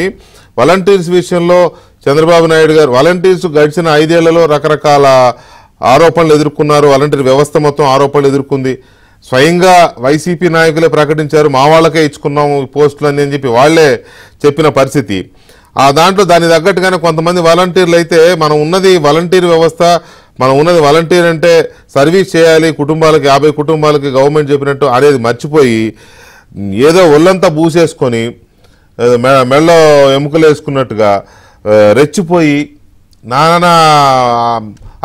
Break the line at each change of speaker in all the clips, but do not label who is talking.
కాబట్టి వాలంటీర్స్ విషయంలో చంద్రబాబు నాయుడు గారు వాలంటీర్స్ గడిచిన 5 ఏళ్లలో రకరకాల ఆరోపణలు ఎదుర్కొన్నారు. వాలంటీర్ వ్యవస్థ మొత్తం ఆరోపణలు ఎదుర్కొంది. స్వయంగా వైసీపీ నాయకులే ప్రకటించారు, మా వాళ్ళకే ఇచ్చుకున్నాము పోస్టులని అని చెప్పి వాళ్లే చెప్పిన పరిస్థితి. ఆ దాంట్లో దాని తగ్గట్టుగానే కొంతమంది వాలంటీర్లు అయితే మనం ఉన్నది వాలంటీర్ వ్యవస్థ, మనం ఉన్నది వాలంటీర్ అంటే సర్వీస్ చేయాలి కుటుంబాలకి, 50 కుటుంబాలకి గవర్నమెంట్ చెప్పినట్టు అనేది మర్చిపోయి ఏదో ఒళ్ళంతా బూసేసుకొని మెళ్ళో ఎముకలు వేసుకున్నట్టుగా రెచ్చిపోయి నానా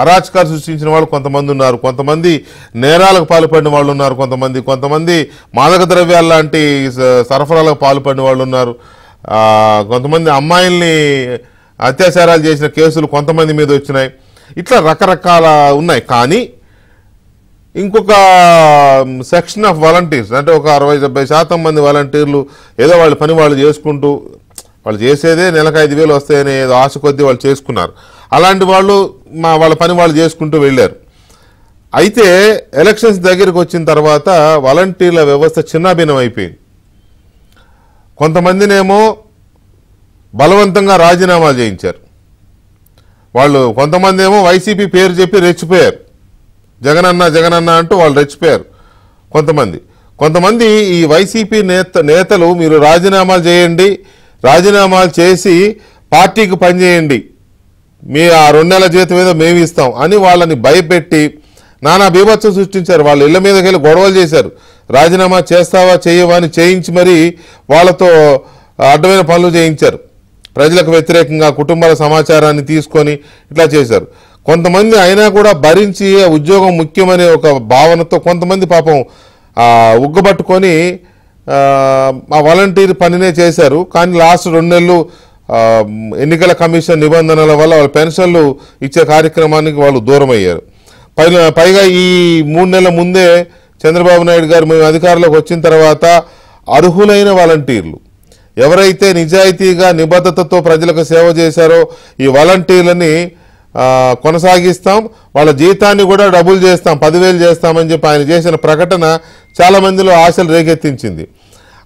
అరాచకాలు సృష్టించిన వాళ్ళు కొంతమంది ఉన్నారు. కొంతమంది నేరాలకు పాల్పడిన వాళ్ళు ఉన్నారు. కొంతమంది మాదక ద్రవ్యాల లాంటి సరఫరాలకు పాల్పడిన వాళ్ళు ఉన్నారు. కొంతమంది అమ్మాయిల్ని అత్యాచారాలు చేసిన కేసులు కొంతమంది మీద వచ్చినాయి. ఇట్లా రకరకాల ఉన్నాయి. కానీ ఇంకొక సెక్షన్ ఆఫ్ వాలంటీర్స్ అంటే ఒక 60-70% మంది వాలంటీర్లు ఏదో వాళ్ళ పని వాళ్ళు చేసుకుంటూ, వాళ్ళు చేసేదే నెలకు 5,000 వస్తాయని ఏదో ఆశ కొద్దీ వాళ్ళు చేసుకున్నారు. అలాంటి వాళ్ళు వాళ్ళ పని వాళ్ళు చేసుకుంటూ వెళ్ళారు. అయితే ఎలక్షన్స్ దగ్గరికి వచ్చిన తర్వాత వాలంటీర్ల వ్యవస్థ చిన్నాభిన్నం అయిపోయింది. కొంతమందినేమో బలవంతంగా రాజీనామాలు చేయించారు వాళ్ళు. కొంతమంది ఏమో వైసీపీ పేరు చెప్పి రెచ్చిపోయారు, జగనన్న అంటూ వాళ్ళు రెచ్చిపోయారు. కొంతమంది ఈ వైసీపీ నేతలు మీరు రాజీనామాలు చేయండి, రాజీనామాలు చేసి పార్టీకి పనిచేయండి, మీ ఆ 2 నెలల జీతం ఏదో మేము ఇస్తాం అని వాళ్ళని భయపెట్టి నానా బీభత్సం సృష్టించారు. వాళ్ళ ఇళ్ల మీదకి వెళ్ళి గొడవలు చేశారు. రాజీనామా చేస్తావా చేయవా అని చేయించి మరీ వాళ్ళతో అడ్డమైన పనులు చేయించారు. ప్రజలకు వ్యతిరేకంగా కుటుంబాల సమాచారాన్ని తీసుకొని ఇట్లా చేశారు. కొంతమంది అయినా కూడా భరించి ఉద్యోగం ముఖ్యమనే ఒక భావనతో కొంతమంది పాపం ఉగ్గబట్టుకొని ఆ వాలంటీర్ పనినే చేశారు. కానీ లాస్ట్ 2 నెలలు ఎన్నికల కమిషన్ నిబంధనల వల్ల వాళ్ళ పెన్షన్లు ఇచ్చే కార్యక్రమానికి వాళ్ళు దూరం అయ్యారు. పైగా ఈ 3 నెలల ముందే చంద్రబాబు నాయుడు గారు మేము అధికారంలోకి వచ్చిన తర్వాత అర్హులైన వాలంటీర్లు ఎవరైతే నిజాయితీగా నిబద్ధతతో ప్రజలకు సేవ చేశారో ఈ వాలంటీర్లని కొనసాగిస్తాం, వాళ్ళ జీతాన్ని కూడా డబుల్ చేస్తాం, 10,000 చేస్తామని చెప్పి ఆయన చేసిన ప్రకటన చాలా మందిలో ఆశలు రేకెత్తించింది.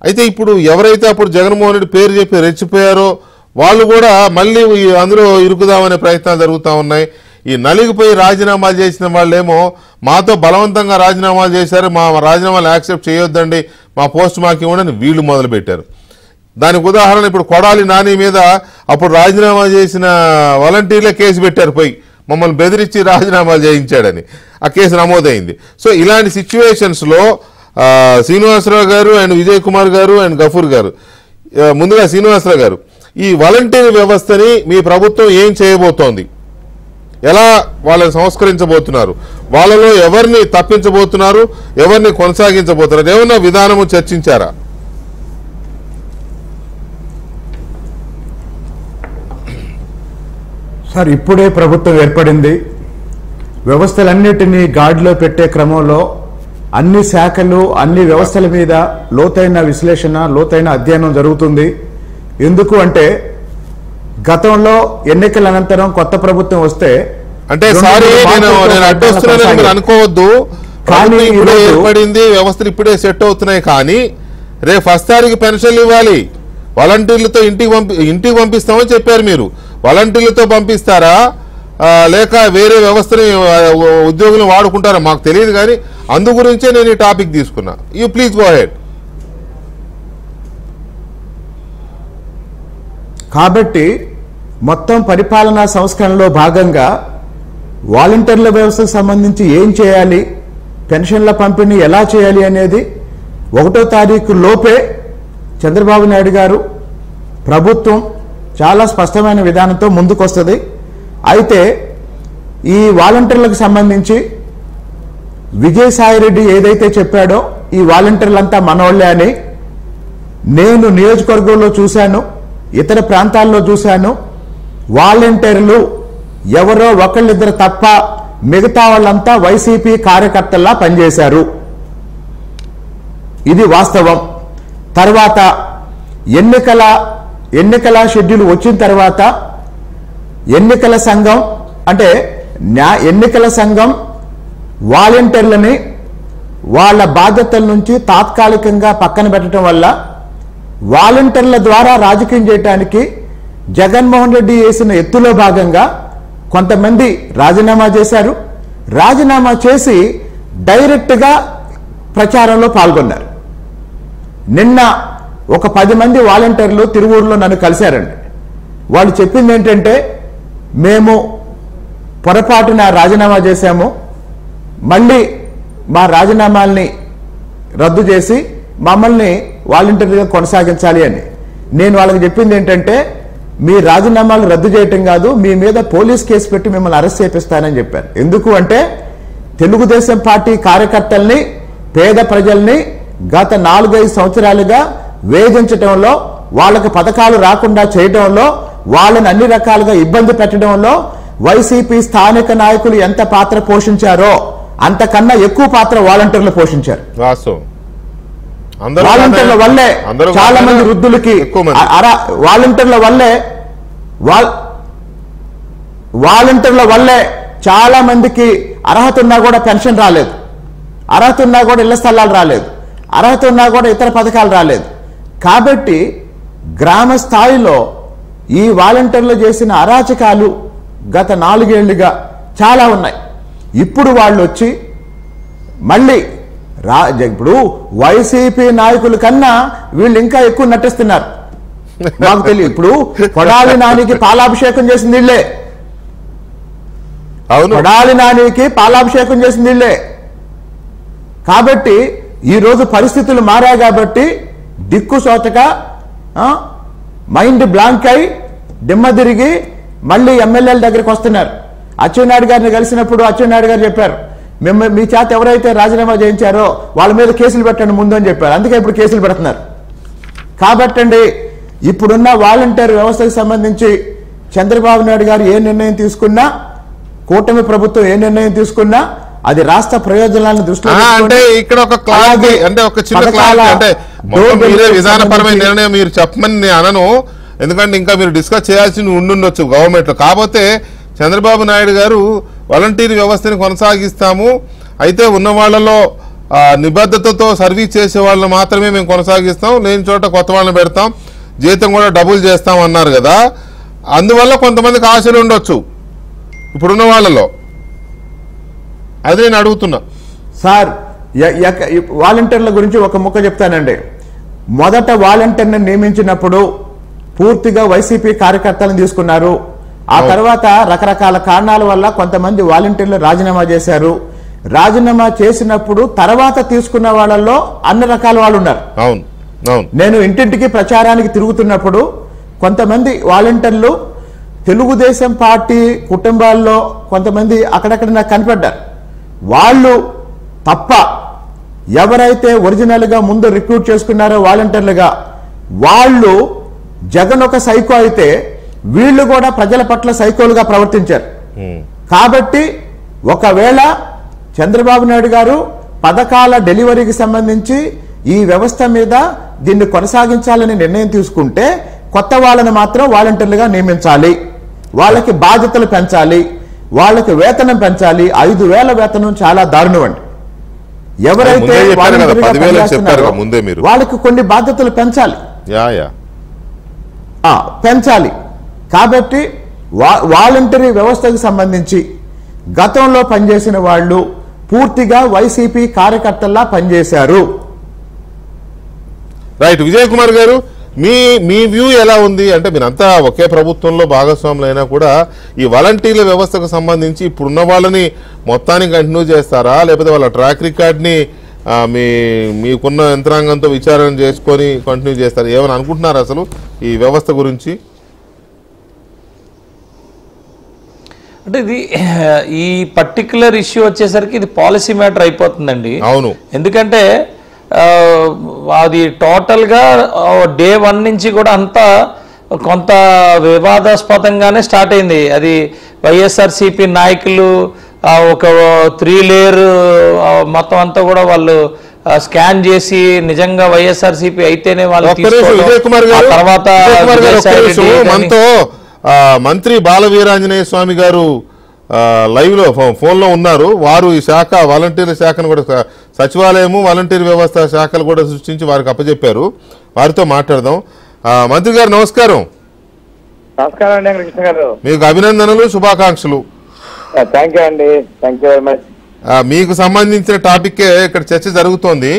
అయితే ఇప్పుడు ఎవరైతే అప్పుడు జగన్మోహన్ రెడ్డి పేరు చెప్పి రెచ్చిపోయారో వాళ్ళు కూడా మళ్ళీ అందులో ఇరుకుదామనే ప్రయత్నాలు జరుగుతూ ఉన్నాయి. ఈ నలిగిపోయి రాజీనామాలు చేసిన వాళ్ళేమో మాతో బలవంతంగా రాజీనామాలు చేశారు, మా రాజీనామాలు యాక్సెప్ట్ చేయొద్దండి, మా పోస్ట్ మాకు ఇవ్వండి వీళ్ళు మొదలుపెట్టారు. దానికి ఉదాహరణ ఇప్పుడు కొడాలి నాని మీద అప్పుడు రాజీనామా చేసిన వాలంటీర్లే కేసు పెట్టారు, పోయి మమ్మల్ని బెదిరించి రాజీనామాలు చేయించాడని ఆ కేసు నమోదైంది. సో ఇలాంటి సిచ్యువేషన్స్లో శ్రీనివాసరావు గారు అండ్ విజయ్ కుమార్ గారు అండ్ గఫూర్ గారు, ముందుగా శ్రీనివాసరావు గారు, ఈ వాలంటీర్ వ్యవస్థని మీ ప్రభుత్వం ఏం చేయబోతోంది, ఎలా వాళ్ళని సంస్కరించబోతున్నారు, వాళ్ళలో ఎవరిని తప్పించబోతున్నారు, ఎవరిని కొనసాగించబోతున్నారు, ఏమన్నా విధానము చర్చించారా?
సార్, ఇప్పుడే ప్రభుత్వం ఏర్పడింది. వ్యవస్థలన్నిటినీ గాడిలో పెట్టే క్రమంలో అన్ని శాఖలు అన్ని వ్యవస్థల మీద లోతైన విశ్లేషణ, లోతైన అధ్యయనం జరుగుతుంది. ఎందుకు అంటే గతంలో ఎన్నికల అనంతరం కొత్త ప్రభుత్వం వస్తే
అంటే అనుకోవద్దు, కానీ ఏర్పడింది, వ్యవస్థలు ఇప్పుడే సెట్ అవుతున్నాయి, కానీ రేపు 1st తారీఖు పెన్షన్లు ఇవ్వాలి, వాలంటీర్లతో ఇంటికి పంపిస్తామని చెప్పారు. మీరు వాలంటీర్లతో పంపిస్తారా లేక వేరే వ్యవస్థని ఉద్యోగులను వాడుకుంటారా మాకు తెలియదు, కానీ అందు గురించే నేను ఈ టాపిక్ తీసుకున్నా. You please go head.
కాబట్టి మొత్తం పరిపాలనా సంస్కరణలో భాగంగా వాలంటీర్ల వ్యవస్థకు సంబంధించి ఏం చేయాలి, పెన్షన్ల పంపిణీ ఎలా చేయాలి అనేది 1వ తారీఖు లోపే చంద్రబాబు నాయుడు గారు ప్రభుత్వం చాలా స్పష్టమైన విధానంతో ముందుకొస్తుంది. అయితే ఈ వాలంటీర్లకు సంబంధించి విజయసాయిరెడ్డి ఏదైతే చెప్పాడో ఈ వాలంటీర్లంతా మనోళ్లే అని నేను నియోజకవర్గంలో చూశాను, ఇతర ప్రాంతాల్లో చూశాను. వాలంటీర్లు ఎవరో ఒకళ్ళిద్దరు తప్ప మిగతా వాళ్ళంతా వైసీపీ కార్యకర్తల్లా పనిచేశారు. ఇది వాస్తవం. తర్వాత ఎన్నికల షెడ్యూల్ వచ్చిన తర్వాత ఎన్నికల సంఘం వాలంటీర్లని వాళ్ళ బాధ్యతల నుంచి తాత్కాలికంగా పక్కన పెట్టడం వల్ల వాలంటీర్ల ద్వారా రాజకీయం చేయడానికి జగన్మోహన్ రెడ్డి చేసిన ఎత్తులో భాగంగా కొంతమంది రాజీనామా చేశారు. రాజీనామా చేసి డైరెక్ట్గా ప్రచారంలో పాల్గొన్నారు. నిన్న ఒక 10 మంది వాలంటీర్లు తిరువూరులో నన్ను కలిశారండి. వాళ్ళు చెప్పింది ఏంటంటే, మేము పొరపాటున రాజీనామా చేశాము, మళ్ళీ మా రాజీనామాల్ని రద్దు చేసి మమ్మల్ని వాలంటీర్గా కొనసాగించాలి అని. నేను వాళ్ళకి చెప్పింది ఏంటంటే, మీ రాజీనామాలు రద్దు చేయటం కాదు, మీ మీద పోలీస్ కేసు పెట్టి మిమ్మల్ని అరెస్ట్ చేపిస్తానని చెప్పారు. ఎందుకు అంటే, తెలుగుదేశం పార్టీ కార్యకర్తల్ని, పేద ప్రజల్ని గత 4-5 సంవత్సరాలుగా వేధించడంలో, వాళ్ళకి పథకాలు రాకుండా చేయడంలో, వాళ్ళని అన్ని రకాలుగా ఇబ్బంది పెట్టడంలో వైసీపీ స్థానిక నాయకులు ఎంత పాత్ర పోషించారో అంతకన్నా ఎక్కువ పాత్ర వాలంటీర్లు పోషించారు. వాలంటీర్ల వల్లే చాలా మంది వృద్ధులకి, వాలంటీర్ల వల్లే చాలా మందికి అర్హత ఉన్నా కూడా పెన్షన్ రాలేదు, అర్హత ఉన్నా కూడా ఇళ్ల స్థలాలు రాలేదు, అర్హత ఉన్నా కూడా ఇతర పథకాలు రాలేదు. కాబట్టి గ్రామ స్థాయిలో ఈ వాలంటీర్లు చేసిన అరాచకాలు గత 4 ఏళ్లుగా చాలా ఉన్నాయి. ఇప్పుడు వాళ్ళు వచ్చి మళ్ళీ ఇప్పుడు వైసీపీ నాయకుల కన్నా వీళ్ళు ఇంకా ఎక్కువ నటిస్తున్నారు. మాకు తెలియదు. ఇప్పుడు కొడాలి నానికి పాలాభిషేకం చేసింది వీళ్ళే, కొడాలి నానికి పాలాభిషేకం చేసింది వీళ్ళే. కాబట్టి ఈరోజు పరిస్థితులు మారాయి కాబట్టి దిక్కు సోతక మైండ్ బ్లాంక్ అయి దిమ్మ తిరిగి మళ్ళీ ఎమ్మెల్యేల దగ్గరికి వస్తున్నారు. అచ్చెన్నాయుడు గారిని కలిసినప్పుడు అచ్చెన్నాయుడు గారు చెప్పారు, మీ చేత ఎవరైతే రాజీనామా చేయించారో వాళ్ళ మీద కేసులు పెట్టండి ముందు అని చెప్పారు. అందుకే ఇప్పుడు కేసులు పెడుతున్నారు. కాబట్టండి ఇప్పుడున్న వాలంటీర్ వ్యవస్థకు సంబంధించి చంద్రబాబు నాయుడు గారు ఏ నిర్ణయం తీసుకున్నా, కూటమి ప్రభుత్వం ఏ నిర్ణయం తీసుకున్నా అది రాష్ట్ర ప్రయోజనాలను దృష్టిలో
అంటే ఇక్కడ ఒక క్లారిటీ, అంటే ఒక చిన్న క్లారిటీ, అంటే మీరే విధానపరమైన నిర్ణయం మీరు చెప్పమని నేను అనను, ఎందుకంటే ఇంకా మీరు డిస్కస్ చేయాల్సి ఉండుండొచ్చు గవర్నమెంట్లో. కాకపోతే చంద్రబాబు నాయుడు గారు వాలంటీర్ వ్యవస్థని కొనసాగిస్తాము, అయితే ఉన్న వాళ్ళలో నిబద్ధతతో సర్వీస్ చేసే వాళ్ళని మాత్రమే మేము కొనసాగిస్తాం, లేని చోట కొత్త వాళ్ళని పెడతాం, జీతం కూడా డబుల్ చేస్తాం అన్నారు కదా. అందువల్ల కొంతమందికి ఆశలు ఉండొచ్చు ఇప్పుడున్న వాళ్ళలో, అదే నేను అడుగుతున్నా.
సార్ వాలంటీర్ల గురించి ఒక ముక్క చెప్తానండి. మొదట వాలంటీర్ని నియమించినప్పుడు పూర్తిగా వైసీపీ కార్యకర్తలను తీసుకున్నారు. ఆ తర్వాత రకరకాల కారణాల వల్ల కొంతమంది వాలంటీర్లు రాజీనామా చేశారు. రాజీనామా చేసినప్పుడు తర్వాత తీసుకున్న వాళ్ళల్లో అన్ని రకాల వాళ్ళు ఉన్నారు. నేను ఇంటింటికి ప్రచారానికి తిరుగుతున్నప్పుడు కొంతమంది వాలంటీర్లు తెలుగుదేశం పార్టీ కుటుంబాల్లో కొంతమంది అక్కడక్కడ నాకు కనిపడ్డారు. వాళ్ళు తప్ప ఎవరైతే ఒరిజినల్గా ముందు రిక్రూట్ చేసుకున్నారో వాలంటీర్లుగా, వాళ్ళు జగన్ ఒక సైకో అయితే వీళ్ళు కూడా ప్రజల పట్ల సైకోలుగా ప్రవర్తించారు. కాబట్టి ఒకవేళ చంద్రబాబు నాయుడు గారు పథకాల డెలివరీకి సంబంధించి ఈ వ్యవస్థ మీద దీన్ని కొనసాగించాలని నిర్ణయం తీసుకుంటే కొత్త వాళ్ళని మాత్రం వాలంటీర్లుగా నియమించాలి, వాళ్ళకి బాధ్యతలు పెంచాలి, వాళ్ళకి వేతనం పెంచాలి. 5,000 వేతనం చాలా దారుణం అండి. ఎవరైతే వాళ్ళకి కొన్ని బాధ్యతలు పెంచాలి. కాబట్టి వాలంటరీ వ్యవస్థకు సంబంధించి గతంలో పనిచేసిన వాళ్ళు పూర్తిగా వైసీపీ కార్యకర్తల్లా పనిచేశారు.
రైట్. విజయ్ కుమార్ గారు, మీ వ్యూ ఎలా ఉంది? అంటే మీరంతా ఒకే ప్రభుత్వంలో భాగస్వాములైనా కూడా ఈ వాలంటీర్ల వ్యవస్థకు సంబంధించి ఇప్పుడున్న వాళ్ళని మొత్తాన్ని కంటిన్యూ చేస్తారా, లేకపోతే వాళ్ళ ట్రాక్ రికార్డ్ని మీకున్న యంత్రాంగంతో విచారణ చేసుకొని కంటిన్యూ చేస్తారా? ఏమని అనుకుంటున్నారు అసలు ఈ వ్యవస్థ గురించి?
అంటే ఇది ఈ పర్టికులర్ ఇష్యూ వచ్చేసరికి ఇది పాలసీ మ్యాటర్ అయిపోతుందండి.
అవును.
ఎందుకంటే అది టోటల్గా డే 1 నుంచి కూడా అంతా కొంత వివాదాస్పదంగానే స్టార్ట్ అయింది. అది వైఎస్ఆర్సీపీ నాయకులు ఒక 3 లేయర్ మొత్తం అంతా కూడా వాళ్ళు స్కాన్ చేసి నిజంగా వైఎస్ఆర్సీపీ అయితేనే వాళ్ళు
మనతో మంత్రి బాల వీరాంజనేయ స్వామి గారు లైవ్ లో ఫోన్ లో ఉన్నారు. వారు ఈ శాఖ వాలంటీర్ల శాఖను కూడా సచివాలయము వాలంటీర్ వ్యవస్థ శాఖలు కూడా సృష్టించి వారికి అప్పచెప్పారు. వారితో మాట్లాడదాం. మంత్రి గారు నమస్కారం.
నమస్కారం అండి కృష్ణ గారు.
మీకు అభినందనలు, శుభాకాంక్షలు.
థ్యాంక్ యూ అండి, థ్యాంక్ యూ వెరీ మచ్.
మీకు సంబంధించిన టాపిక్కే ఇక్కడ చర్చ జరుగుతోంది.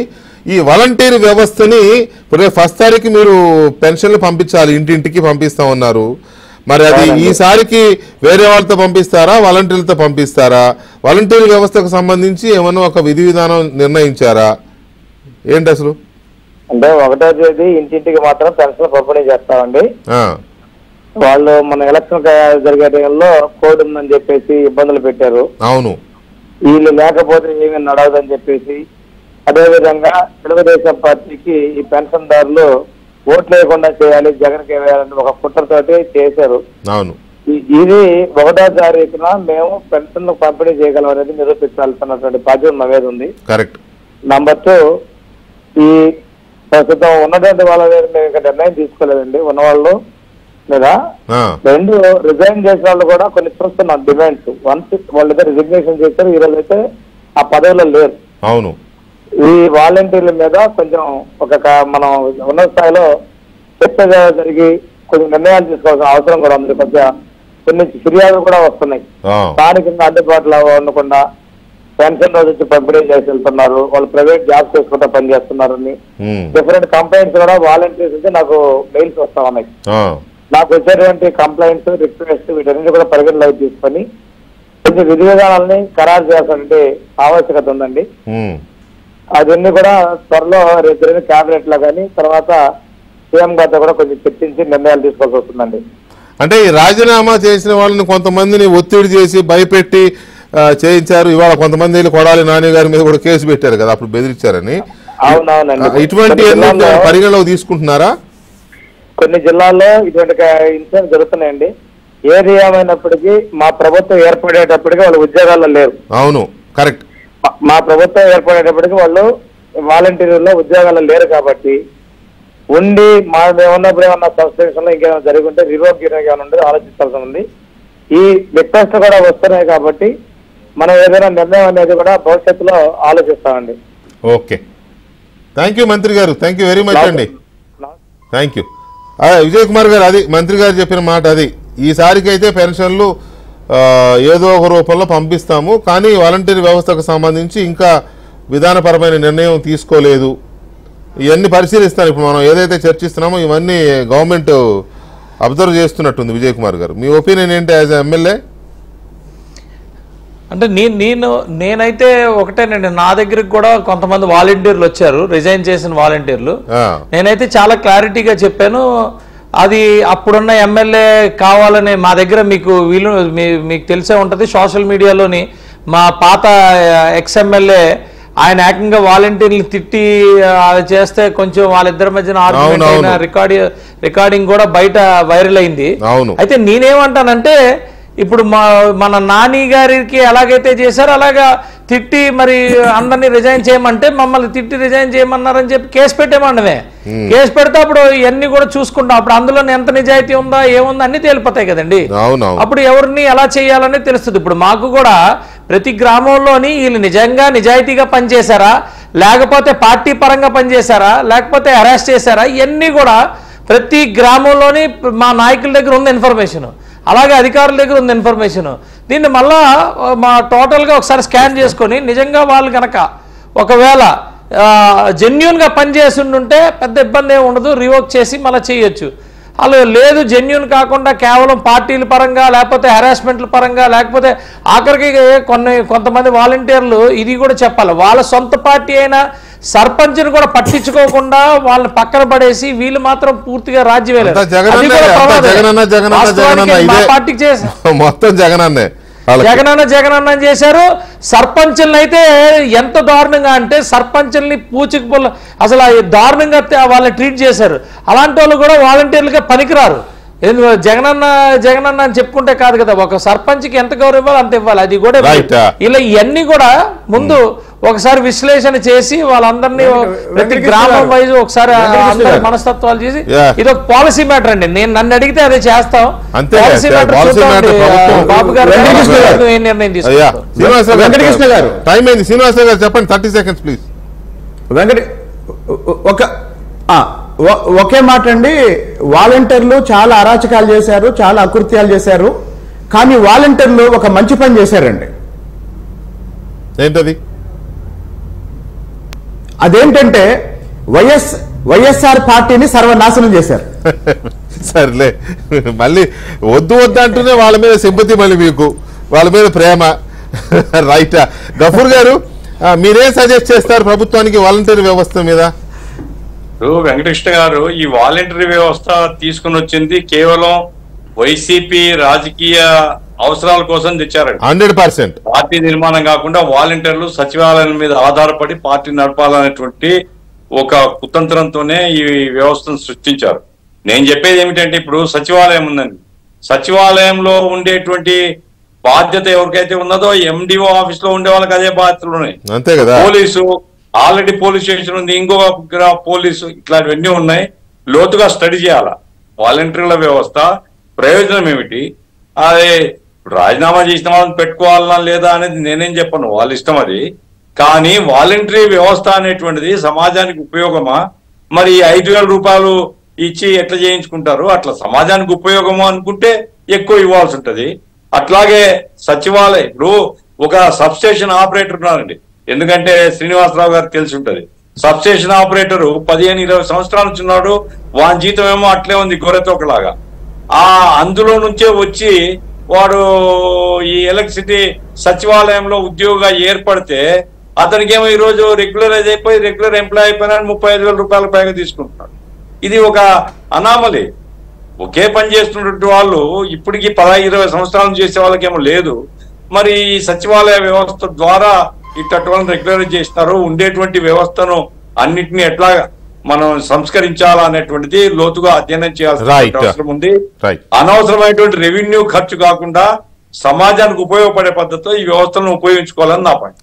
ఈ వాలంటీర్ వ్యవస్థని ఇప్పుడు 1st తారీఖు మీరు పెన్షన్లు పంపించాలి, ఇంటింటికి పంపిస్తా ఉన్నారు. మరి అది ఈసారికి వేరే వాళ్ళతో పంపిస్తారా, వాలంటీర్లతో పంపిస్తారా? వాలంటీర్ వ్యవస్థకు సంబంధించి ఏమన్నా ఒక విధి విధానం నిర్ణయించారా ఏంటి అసలు?
అంటే 1వ తేదీ ఇంటింటికి మాత్రం పెన్షన్ పంపిణీ చేస్తామండి. వాళ్ళు మన ఎలక్షన్ జరిగే టైంలో కోడ్ ఉందని చెప్పేసి ఇబ్బందులు పెట్టారు.
అవును,
వీళ్ళు లేకపోతే ఏమీ నడవదని చెప్పేసి, అదేవిధంగా తెలుగుదేశం పార్టీకి ఈ పెన్షన్దారులు ఓట్లు వేయకుండా చేయాలి, జగన్కి వేయాలని ఒక కుట్రతోటి చేశారు.
అవును,
ఇది 1వ తారీఖున మేము పెన్షన్లు పంపిణీ చేయగలం అనేది నిరూపించాల్సినటువంటి బాధ్యత మా మీద ఉంది.
కరెక్ట్.
నంబర్ 2, ఈ ప్రస్తుతం ఉన్నటువంటి వాళ్ళ మీద మేము ఇంకా నిర్ణయం తీసుకోలేదండి. ఉన్నవాళ్ళు మీద 2 రిజైన్ చేసిన వాళ్ళు కూడా కొన్ని చూస్తున్నాం డిమాండ్స్. వన్స్ వాళ్ళైతే రిజిగ్నేషన్ చేశారు, ఈ రోజు అయితే ఆ పదవిలో లేరు.
అవును,
ఈ వాలంటీర్ల మీద కొంచెం మనం ఉన్నత స్థాయిలో చర్చ జరిగి కొన్ని నిర్ణయాలు తీసుకోవాల్సిన అవసరం కూడా ఉంది. కొన్ని ఫిర్యాదులు కూడా వస్తున్నాయి. స్థానికంగా అందుబాటులో ఉండకుండా పెన్షన్ రోజు వచ్చి పంపిణీ చేసి వెళ్తున్నారు, వాళ్ళు ప్రైవేట్ జాబ్స్ చేసుకుంటా పనిచేస్తున్నారని డిఫరెంట్ కంప్లైంట్స్ కూడా వాలంటీర్స్ నుంచి నాకు మెయిల్స్ వస్తా ఉన్నాయి. నాకు వచ్చేటువంటి కంప్లైంట్స్, రిక్వెస్ట్ వీటన్నిటి కూడా పరిగణలోకి తీసుకొని కొంచెం విధి విధానాలని ఖరారు చేయాల్సిన ఆవశ్యకత ఉందండి. అవన్నీ కూడా త్వరలో రేపు క్యాబినెట్ లో కానీ తర్వాత సీఎం గారితో కూడా కొంచెం చర్చించి నిర్ణయాలు తీసుకోవాల్సి వస్తుందండి.
అంటే ఈ రాజీనామా చేసిన వాళ్ళని కొంతమందిని ఒత్తిడి చేసి భయపెట్టి చేయించారు. ఇవాళ కొంతమంది వెళ్ళి కొడాలి నాని గారి మీద కూడా కేసు పెట్టారు కదా, అప్పుడు బెదిరించారని.
అవునవునండి.
ఇటువంటి పరిగణలోకి తీసుకుంటున్నారా?
కొన్ని జిల్లాల్లో ఇటువంటి ఇన్సిడెంట్ జరుగుతున్నాయండి. ఏది ఏమైనప్పటికీ మా ప్రభుత్వం ఏర్పడేటప్పటికీ వాళ్ళు ఉద్యోగాల్లో లేరు.
అవును, కరెక్ట్.
మా ప్రభుత్వం ఏర్పడేటప్పటికి వాళ్ళు వాలంటీర్లో ఉద్యోగాల్లో లేరు కాబట్టి ఉండి మేమున్నప్పుడు ఏమన్నా సబ్స్టేషన్ లో ఇంకేమైనా జరిగి ఉంటే రివోక్ ఏమైనా ఉంటే ఆలోచించాల్సి ఉంది. ఈ రిక్వెస్ట్ కూడా వస్తున్నాయి కాబట్టి మనం ఏదైనా నిర్ణయం అనేది కూడా భవిష్యత్తులో ఆలోచిస్తామండి.
ఓకే, థ్యాంక్ యూ మంత్రి గారు, థ్యాంక్ యూ వెరీ మచ్ అండి, థ్యాంక్ యూ. విజయ్ కుమార్ గారు, అది మంత్రి గారు చెప్పిన మాట. అది ఈసారికి అయితే పెన్షన్లు ఏదో ఒక రూపంలో పంపిస్తాము, కానీ వాలంటీర్ వ్యవస్థకు సంబంధించి ఇంకా విధానపరమైన నిర్ణయం తీసుకోలేదు. ఇవన్నీ పరిశీలిస్తాను. ఇప్పుడు మనం ఏదైతే చర్చిస్తున్నామో ఇవన్నీ గవర్నమెంట్ అబ్జర్వ్ చేస్తున్నట్టుంది. విజయ్ కుమార్ గారు, మీ ఒపీనియన్ ఏంటి యాజ్ ఎమ్మెల్యే?
అంటే నేనైతే ఒకటేనండి, నా దగ్గరికి కూడా కొంతమంది వాలంటీర్లు వచ్చారు, రిజైన్ చేసిన వాలంటీర్లు. నేనైతే చాలా క్లారిటీగా చెప్పాను, అది అప్పుడున్న ఎమ్మెల్యే కావాలని మా దగ్గర మీకు తెలిసే ఉంటుంది, సోషల్ మీడియాలోని మా పాత ఎక్స్ఎమ్మెల్యే ఆయన ఏకంగా వాలంటీర్లు తిట్టి చేస్తే కొంచెం వాళ్ళిద్దరి మధ్యన ఆర్గ్యుమెంట్ అయిన రికార్డింగ్ కూడా బయట వైరల్ అయింది. అయితే నేనేమంటానంటే, ఇప్పుడు మన నాని గారికి ఎలాగైతే చేశారో అలాగా తిట్టి మరి అందరినీ రిజైన్ చేయమంటే మమ్మల్ని తిట్టి రిజైన్ చేయమన్నారని చెప్పి కేసు పెట్టేమండమే. కేసు పెడితే అప్పుడు ఇవన్నీ కూడా చూసుకుంటాం, అప్పుడు అందులో ఎంత నిజాయితీ ఉందా ఏముందా అన్ని తేలిపోతాయి కదండి. అప్పుడు ఎవరిని ఎలా చేయాలని తెలుస్తుంది. ఇప్పుడు మాకు కూడా ప్రతి గ్రామంలోని వీళ్ళు నిజంగా నిజాయితీగా పనిచేశారా, లేకపోతే పార్టీ పరంగా పనిచేశారా, లేకపోతే అరెస్ట్ చేశారా, ఇవన్నీ కూడా ప్రతి గ్రామంలోని మా నాయకుల దగ్గర ఉంది ఇన్ఫర్మేషన్, అలాగే అధికారుల దగ్గర ఉంది ఇన్ఫర్మేషన్. దీన్ని మళ్ళా మా టోటల్గా ఒకసారి స్కాన్ చేసుకొని నిజంగా వాళ్ళు కనుక ఒకవేళ జెన్యూన్గా పనిచేసి ఉంటే పెద్ద ఇబ్బంది ఏమి ఉండదు, రివోక్ చేసి మళ్ళీ చేయొచ్చు. అలా లేదు, జెన్యూన్ కాకుండా కేవలం పార్టీల పరంగా లేకపోతే హెరాస్మెంట్ల పరంగా లేకపోతే ఆఖరికి కొంతమంది వాలంటీర్లు ఇది కూడా చెప్పాలి, వాళ్ళ సొంత పార్టీ అయినా సర్పంచ్ని కూడా పట్టించుకోకుండా వాళ్ళని పక్కన పడేసి వీళ్ళు మాత్రం పూర్తిగా రాజ్యం జగనన్న చేశారు. సర్పంచుల్ని అయితే ఎంత దారుణంగా అంటే సర్పంచుల్ని పూచికి అసలు దారుణంగా వాళ్ళని ట్రీట్ చేశారు. అలాంటి వాళ్ళు కూడా వాలంటీర్లుగా పనికిరారు. జగనన్న అని చెప్పుకుంటే కాదు కదా, ఒక సర్పంచ్కి ఎంత గౌరవం ఇవ్వాలి అంత ఇవ్వాలి. అది కూడా ఇలా ఇవన్నీ కూడా ముందు ఒకసారి విశ్లేషణ చేసి వాళ్ళందరినీ ప్రతి గ్రామం వైజ్ ఒకసారి అందరి మనస్తత్వాలు చేసి ఇది ఒక పాలసీ మ్యాటర్ అండి. నన్ను అడిగితే అదే చేస్తాం. పాలసీ మ్యాటర్ బాబు గారు ఏం నిర్ణయం తీసుకుంటారు?
వెంకటకృష్ణ గారు
టైం అయింది. శ్రీనివాసరావు గారు చెప్పండి, 30 seconds ప్లీజ్.
ఒకే మాట అండి, వాలంటీర్లు చాలా అరాచకాలు చేశారు, చాలా అకృత్యాలు చేశారు. కానీ వాలంటీర్లు ఒక మంచి పని చేశారండి.
ఏంటది?
అదేంటంటే వైఎస్ఆర్ పార్టీని సర్వనాశనం చేశారు.
సర్లే, మళ్ళీ వద్దు అంటూనే వాళ్ళ మీద సింపతి, మళ్ళీ మీకు వాళ్ళ మీద ప్రేమ. రైటా? గఫూర్ గారు మీరేం సజెస్ట్ చేస్తారు ప్రభుత్వానికి వాలంటీర్ వ్యవస్థ మీద?
వెంకటకృష్ణ గారు, ఈ వాలంటరీ వ్యవస్థ తీసుకుని వచ్చింది కేవలం వైసీపీ రాజకీయ అవసరాల కోసం తెచ్చారండి.
100%
పార్టీ నిర్మాణం కాకుండా వాలంటీర్లు సచివాలయం మీద ఆధారపడి పార్టీ నడపాలనేటువంటి ఒక కుతంత్రంతోనే ఈ వ్యవస్థను సృష్టించారు. నేను చెప్పేది ఏమిటంటే, ఇప్పుడు సచివాలయం ఉందండి, సచివాలయంలో ఉండేటువంటి బాధ్యత ఎవరికైతే ఉన్నదో ఎండిఓ ఆఫీస్ లో ఉండే వాళ్ళకి అదే బాధ్యతలు ఉన్నాయి.
అంతే కదా.
పోలీసు ఆల్రెడీ పోలీస్ స్టేషన్ ఉంది, ఇంకొక పోలీసు, ఇట్లాంటివన్నీ ఉన్నాయి. లోతుగా స్టడీ చేయాలా వాలంటీర్ల వ్యవస్థ ప్రయోజనం ఏమిటి, అదే రాజీనామా చేసిన వాళ్ళని పెట్టుకోవాలన్నా లేదా అనేది నేనేం చెప్పను, వాళ్ళ ఇష్టం అది. కానీ వాలంటరీ వ్యవస్థ అనేటువంటిది సమాజానికి ఉపయోగమా? మరి 5,000 రూపాయలు ఇచ్చి ఎట్లా చేయించుకుంటారు? అట్లా సమాజానికి ఉపయోగము అనుకుంటే ఎక్కువ ఇవ్వాల్సి ఉంటది. అట్లాగే సచివాలయం, ఇప్పుడు ఒక సబ్స్టేషన్ ఆపరేటర్ ఉన్నారండి, ఎందుకంటే శ్రీనివాసరావు గారికి తెలిసి ఉంటది. సబ్స్టేషన్ ఆపరేటర్ 15-20 సంవత్సరాల నుంచి ఉన్నాడు, వాని జీతం ఏమో అట్లే ఉంది గొర్రెతోకలాగా. అందులో నుంచే వచ్చి వాడు ఈ ఎలక్ట్రిసిటీ సచివాలయంలో ఉద్యోగిగా ఏర్పడితే అతనికేమో ఈ రోజు రెగ్యులరైజ్ అయిపోయి రెగ్యులర్ ఎంప్లాయ్ అయిపోయినా 35,000 రూపాయల పైగా తీసుకుంటున్నాడు. ఇది ఒక అనామలీ. ఒకే పని చేస్తున్నటువంటి వాళ్ళు ఇప్పటికీ 10-20 సంవత్సరాలు చేసే వాళ్ళకేమో లేదు. మరి ఈ సచివాలయ వ్యవస్థ ద్వారా ఇట్టటువంటి రెగ్యులరైజ్ చేస్తారు. ఉండేటువంటి వ్యవస్థను అన్నిటినీ ఎట్లా మనం సంస్కరించాలా అనేటువంటిది లోతుగా అధ్యయనం చేయాల్సిన అవసరం ఉంది. అనవసరమైనటువంటి రెవెన్యూ ఖర్చు కాకుండా సమాజానికి ఉపయోగపడే పద్ధతిలో ఈ వ్యవస్థలను ఉపయోగించుకోవాలని నా పాయింట్.